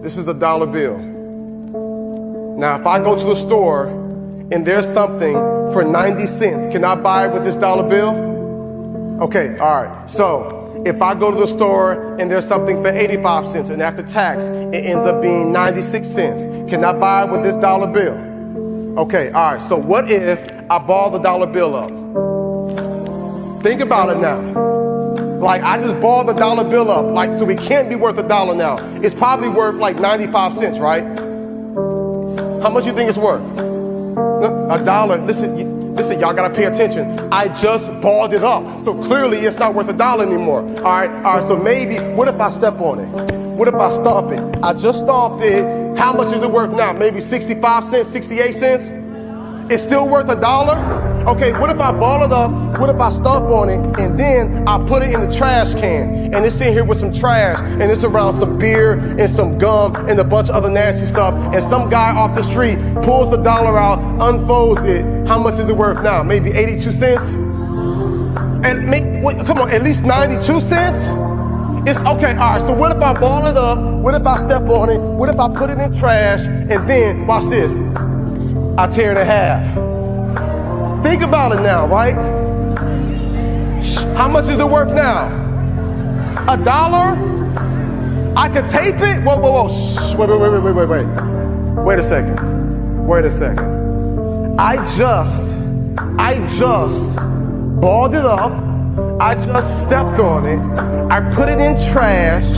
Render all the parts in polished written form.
This is a dollar bill. Now, if I go to the store and there's something for 90 cents, can I buy it with this dollar bill? Okay, all right. So if I go to the store and there's something for 85 cents and after tax, it ends up being 96 cents, can I buy it with this dollar bill? Okay, all right. So what if I ball the dollar bill up? Think about it now. Like, I just balled the dollar bill up, like, so it can't be worth $1 now. It's probably worth like 95 cents, right? How much do you think it's worth? $1. Listen, y'all gotta pay attention. I just balled it up, so clearly it's not worth $1 anymore. All right, so maybe, what if I step on it? What if I stomp it? I just stomped it. How much is it worth now? Maybe 65 cents, 68 cents? It's still worth $1? Okay, what if I ball it up? What if I stomp on it and then I put it in the trash can and it's in here with some trash and it's around some beer and some gum and a bunch of other nasty stuff and some guy off the street pulls the dollar out, unfolds it. How much is it worth now? Maybe 82 cents? And come on, at least 92 cents? It's okay, all right, so what if I ball it up? What if I step on it? What if I put it in trash and then, watch this, I tear it in half? Think about it now, right? How much is it worth now? $1? I could tape it? Whoa. Wait. Wait a second. I just balled it up. I just stepped on it. I put it in trash.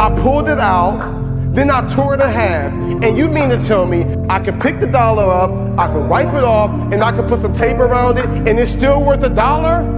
I pulled it out. Then I tore it in half. And you mean to tell me I can pick the dollar up, I can wipe it off, and I can put some tape around it, and it's still worth $1?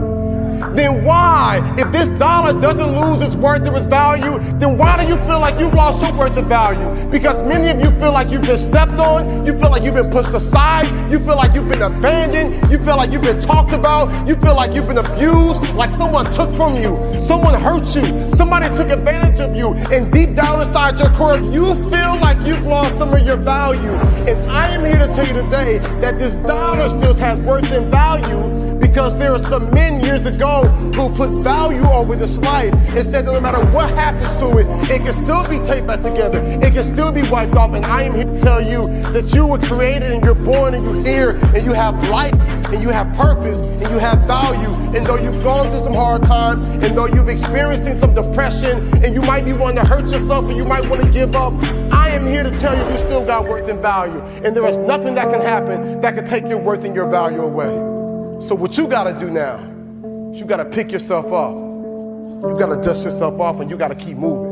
Then why, if this dollar doesn't lose its worth or its value, then why do you feel like you've lost your worth of value? Because many of you feel like you've been stepped on, you feel like you've been pushed aside, you feel like you've been abandoned, you feel like you've been talked about, you feel like you've been abused, like someone took from you, someone hurt you, somebody took advantage of you, and deep down inside your core, you feel like you've lost some of your value. And I am here to tell you today that this dollar still has worth and value, because there are some men years ago who put value over this life and said that no matter what happens to it, it can still be taped back together. It can still be wiped off. And I am here to tell you that you were created and you're born and you're here and you have life and you have purpose and you have value. And though you've gone through some hard times and though you've experienced some depression and you might be wanting to hurt yourself and you might want to give up, I am here to tell you still got worth and value. And there is nothing that can happen that can take your worth and your value away. So what you gotta do now is you gotta pick yourself up. You gotta dust yourself off and you gotta keep moving.